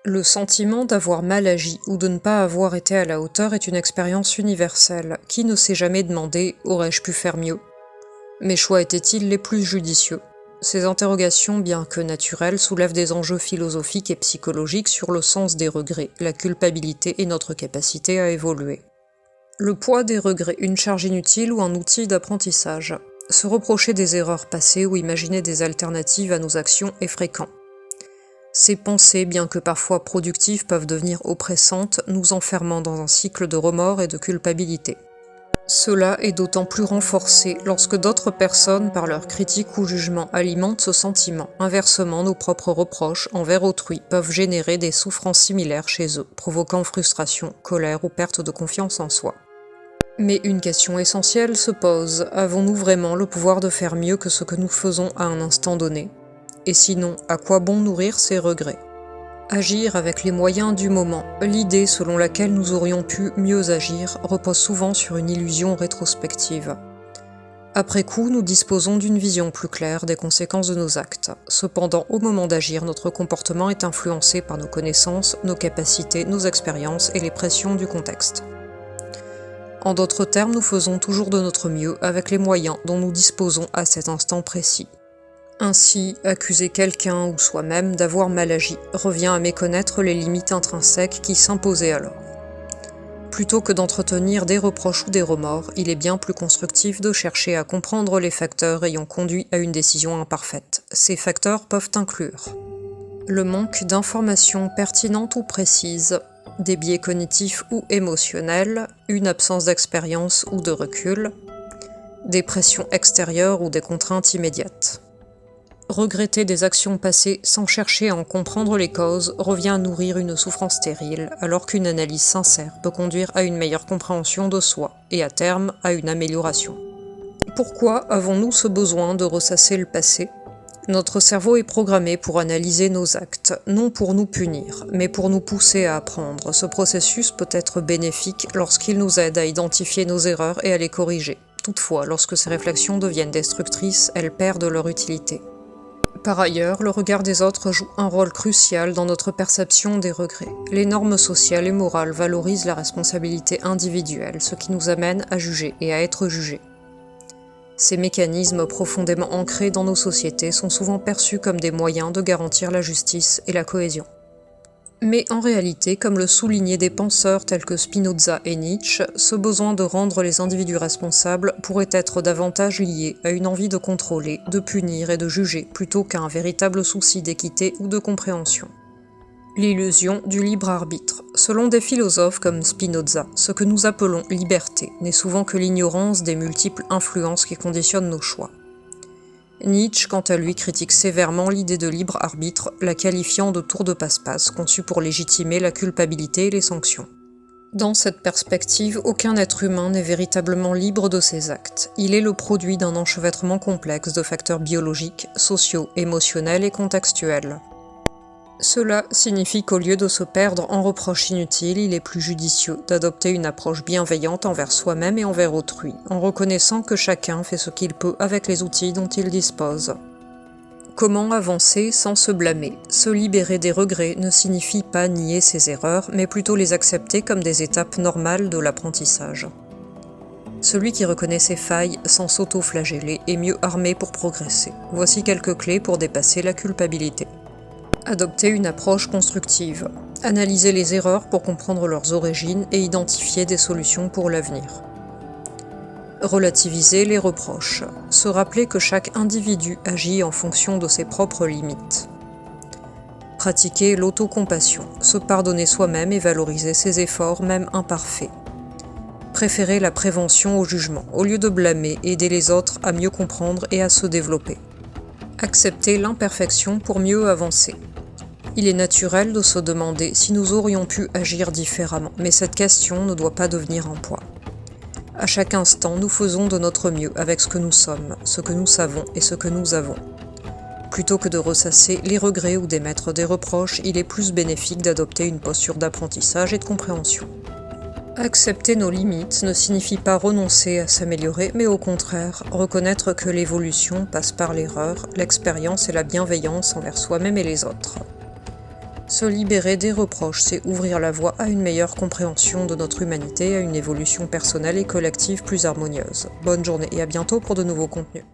Le sentiment d'avoir mal agi ou de ne pas avoir été à la hauteur est une expérience universelle. Qui ne s'est jamais demandé « aurais-je pu faire mieux ?» Mes choix étaient-ils les plus judicieux? Ces interrogations, bien que naturelles, soulèvent des enjeux philosophiques et psychologiques sur le sens des regrets, la culpabilité et notre capacité à évoluer. Le poids des regrets, une charge inutile ou un outil d'apprentissage. Se reprocher des erreurs passées ou imaginer des alternatives à nos actions est fréquent. Ces pensées, bien que parfois productives, peuvent devenir oppressantes, nous enfermant dans un cycle de remords et de culpabilité. Cela est d'autant plus renforcé lorsque d'autres personnes, par leurs critiques ou jugements, alimentent ce sentiment. Inversement, nos propres reproches envers autrui peuvent générer des souffrances similaires chez eux, provoquant frustration, colère ou perte de confiance en soi. Mais une question essentielle se pose, avons-nous vraiment le pouvoir de faire mieux que ce que nous faisons à un instant donné? Et sinon, à quoi bon nourrir ces regrets? Agir avec les moyens du moment, l'idée selon laquelle nous aurions pu mieux agir, repose souvent sur une illusion rétrospective. Après coup, nous disposons d'une vision plus claire des conséquences de nos actes. Cependant, au moment d'agir, notre comportement est influencé par nos connaissances, nos capacités, nos expériences et les pressions du contexte. En d'autres termes, nous faisons toujours de notre mieux avec les moyens dont nous disposons à cet instant précis. Ainsi, accuser quelqu'un ou soi-même d'avoir mal agi revient à méconnaître les limites intrinsèques qui s'imposaient alors. Plutôt que d'entretenir des reproches ou des remords, il est bien plus constructif de chercher à comprendre les facteurs ayant conduit à une décision imparfaite. Ces facteurs peuvent inclure le manque d'informations pertinentes ou précises, des biais cognitifs ou émotionnels, une absence d'expérience ou de recul, des pressions extérieures ou des contraintes immédiates. Regretter des actions passées sans chercher à en comprendre les causes revient à nourrir une souffrance stérile, alors qu'une analyse sincère peut conduire à une meilleure compréhension de soi et à terme à une amélioration. Pourquoi avons-nous ce besoin de ressasser le passé? Notre cerveau est programmé pour analyser nos actes, non pour nous punir, mais pour nous pousser à apprendre. Ce processus peut être bénéfique lorsqu'il nous aide à identifier nos erreurs et à les corriger. Toutefois, lorsque ces réflexions deviennent destructrices, elles perdent leur utilité. Par ailleurs, le regard des autres joue un rôle crucial dans notre perception des regrets. Les normes sociales et morales valorisent la responsabilité individuelle, ce qui nous amène à juger et à être jugés. Ces mécanismes profondément ancrés dans nos sociétés sont souvent perçus comme des moyens de garantir la justice et la cohésion. Mais en réalité, comme le soulignaient des penseurs tels que Spinoza et Nietzsche, ce besoin de rendre les individus responsables pourrait être davantage lié à une envie de contrôler, de punir et de juger, plutôt qu'à un véritable souci d'équité ou de compréhension. L'illusion du libre arbitre. Selon des philosophes comme Spinoza, ce que nous appelons liberté n'est souvent que l'ignorance des multiples influences qui conditionnent nos choix. Nietzsche, quant à lui, critique sévèrement l'idée de libre arbitre, la qualifiant de tour de passe-passe, conçue pour légitimer la culpabilité et les sanctions. Dans cette perspective, aucun être humain n'est véritablement libre de ses actes. Il est le produit d'un enchevêtrement complexe de facteurs biologiques, sociaux, émotionnels et contextuels. Cela signifie qu'au lieu de se perdre en reproches inutiles, il est plus judicieux d'adopter une approche bienveillante envers soi-même et envers autrui, en reconnaissant que chacun fait ce qu'il peut avec les outils dont il dispose. Comment avancer sans se blâmer? Se libérer des regrets ne signifie pas nier ses erreurs, mais plutôt les accepter comme des étapes normales de l'apprentissage. Celui qui reconnaît ses failles sans s'auto-flageller est mieux armé pour progresser. Voici quelques clés pour dépasser la culpabilité. Adopter une approche constructive. Analyser les erreurs pour comprendre leurs origines et identifier des solutions pour l'avenir. Relativiser les reproches. Se rappeler que chaque individu agit en fonction de ses propres limites. Pratiquer l'autocompassion. Se pardonner soi-même et valoriser ses efforts, même imparfaits. Préférer la prévention au jugement. Au lieu de blâmer, aider les autres à mieux comprendre et à se développer. Accepter l'imperfection pour mieux avancer. Il est naturel de se demander si nous aurions pu agir différemment, mais cette question ne doit pas devenir un poids. À chaque instant, nous faisons de notre mieux avec ce que nous sommes, ce que nous savons et ce que nous avons. Plutôt que de ressasser les regrets ou d'émettre des reproches, il est plus bénéfique d'adopter une posture d'apprentissage et de compréhension. Accepter nos limites ne signifie pas renoncer à s'améliorer, mais au contraire, reconnaître que l'évolution passe par l'erreur, l'expérience et la bienveillance envers soi-même et les autres. Se libérer des reproches, c'est ouvrir la voie à une meilleure compréhension de notre humanité, à une évolution personnelle et collective plus harmonieuse. Bonne journée et à bientôt pour de nouveaux contenus.